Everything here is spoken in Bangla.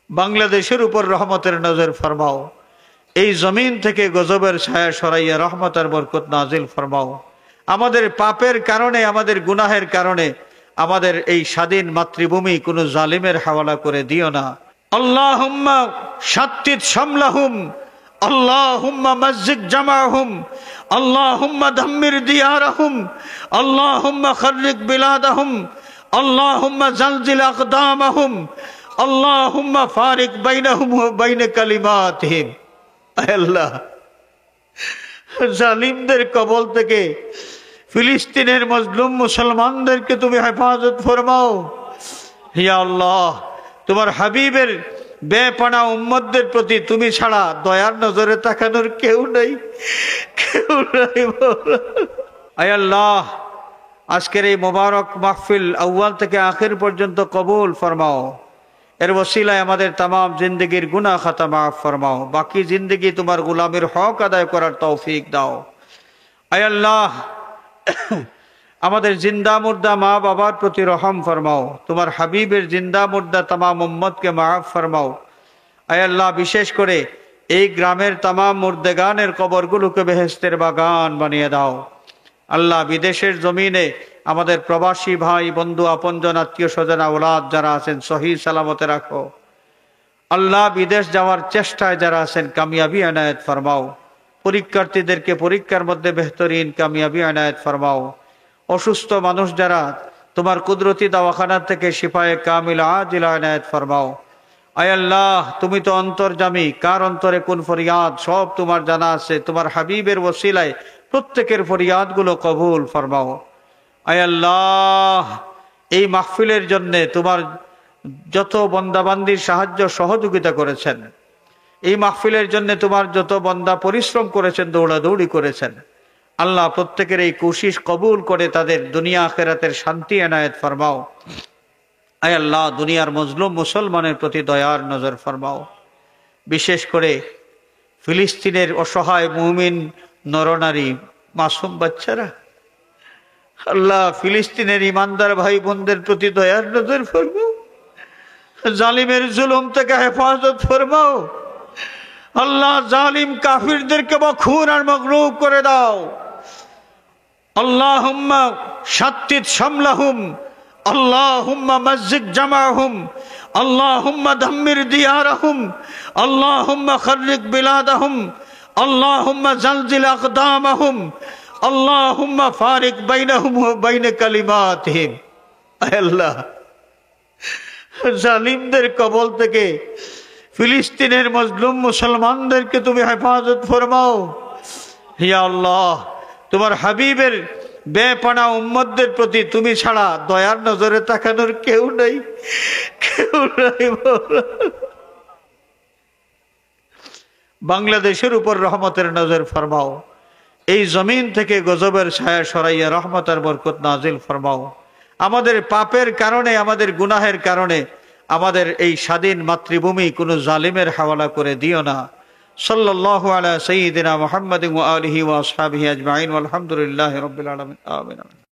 বাংলাদেশের উপর রহমতের নজর ফরমাও। এই জমিন থেকে গজবের ছায়া সরাইয়া রহমতের বরকত নাজিল ফরমাও। আমাদের পাপের কারণে, আমাদের গুনাহের কারণে আমাদের এই স্বাধীন মাতৃভূমি কোনো জালিমের হাওয়ালা করে দিও না। আল্লাহুম্মা শাত্তিত শামলাহুম, আল্লাহুম্মা মসজিদ জামাহুম, আল্লাহুম্মা দাম্মির দিয়ারহুম, আল্লাহুম্মা খাররিক বিলাদাহুম, আল্লাহুম্মা জালজিল আকদামাহুম, আল্লাহুম্মা ফারিক বাইনাহুম ওয়া বাইনা কালিমাতিহিম। আল্লাহ, জালিমদের কবল থেকে ফিলিস্তিনের মজলুম মুসলমানদেরকে তুমি হেফাজত ফরমাও। হে আল্লাহ, তোমার হাবিবের বেপনা উম্মতদের প্রতি তুমি ছাড়া দয়ার নজরে তাকানোর কেউ নাই, কেউ নাই। আয় আল্লাহ, আজকের এই মোবারক মাহফিল আউয়াল থেকে আখির পর্যন্ত কবুল ফরমাও। এর ওসিলায় আমাদের তামাম জিন্দগির গুনাহ খাতা মাফ ফরমাও। বাকি জিন্দগি তোমার গোলামের হক আদায় করার তৌফিক দাও। আয় আল্লাহ, আমাদের জিন্দা মুর্দা মা বাবার প্রতি রহম ফরমাও। তোমার হাবিবের জিন্দা মুর্দা তামাম উম্মতকে মাফ ফরমাও। আয় আল্লাহ, বিশেষ করে এই গ্রামের তামাম মুর্দেগানের কবরগুলোকে বেহেশতের বাগান বানিয়ে দাও। আল্লাহ, বিদেশের জমিনে আমাদের প্রবাসী ভাই বন্ধু আপনজন আত্মীয় স্বজন আওলাদ যারা আছেন সহি সালামতে রাখো। আল্লাহ, বিদেশ যাওয়ার চেষ্টায় যারা আছেন কামিয়াবি এনায়েত ফরমাও। পরীক্ষার্থীদেরকে পরীক্ষার মধ্যে বেহতরিন কামিয়াবি এনায়েত ফরমাও। অসুস্থ মানুষ যারা তোমার কুদরতি দাওয়াখানা থেকে শিফায়ে কামিল আজিলা এনায়েত ফরমাও। আয় আল্লাহ, তুমি তো অন্তর্যামী, কার অন্তরে কোন ফরিয়াদ সব তোমার জানা আছে। তোমার হাবিবের ওসিলায় প্রত্যেকের ফরিয়াদগুলো কবুল ফরমাও। আয় আল্লাহ, এই মাহফিলের জন্য তোমার যত বন্দাবান্দির সাহায্য সহযোগিতা করেছেন, এই মাহফিলের জন্য তোমার যত বন্দা পরিশ্রম করেছেন, দৌড়াদৌড়ি করেছেন, আল্লাহ প্রত্যেকের এই কোশিশ কবুল করে তাদের দুনিয়া আখিরাতের শান্তি এনায়েত ফরমাও। আয় আল্লাহ, দুনিয়ার মজলুম মুসলমানের প্রতি দয়ার নজর ফরমাও। বিশেষ করে ফিলিস্তিনের অসহায় মুমিন নরনারী মাসুম বাচ্চারা, আল্লাহ ফিলিস্তিনের ইমানদার ভাই বোনদের প্রতি দয়ার নজর ফরমাও। জালিমের জুলুম থেকে হেফাজত ফরমাও। আল্লাহ, জালিম কাফিরদেরকে মখুর আর মগলুব করে দাও। আল্লাহুম্মা শাত্তিত শামলাহুম, আল্লাহুম্মা মসজিদ জামাহুম, আল্লাহুম্মা দাম্মির দিয়ারহুম, আল্লাহুম্মা খাররিক বিলাদাহুম, আল্লাহুম্মা জালজিল আকদামাহুম, আল্লাহুম্মা ফারিক বাইনাহুম ওয়া বাইনা কালিমাতিহিম। আল্লাহ, জালিমদের কবল থেকে ফিলিস্তিনের মজলুম মুসলমানদেরকে তুমি হেফাজত ফরমাও। হে আল্লাহ, তোমার হাবিবের বেপনা উম্মতদের প্রতি তুমি ছাড়া দয়ার নজরে তাকানোর কেউ নাই, কেউ নাই। বাংলাদেশের উপর রহমতের নজর ফরমাও। এই জমিন থেকে গজবের ছায়া সরাইয়া রহমতের বরকত নাজিল ফরমাও। আমাদের পাপের কারণে, আমাদের গুনাহের কারণে আমাদের এই স্বাধীন মাতৃভূমি কোনো জালিমের হাওয়ালা করে দিও না। সাল্লাল্লাহু আলা সাইয়্যিদিনা মুহাম্মাদিন ওয়া আলিহি ওয়া আসহাবিহি আজমাইন ওয়ালহামদুলিল্লাহি রাব্বিল আলামিন। আমিন।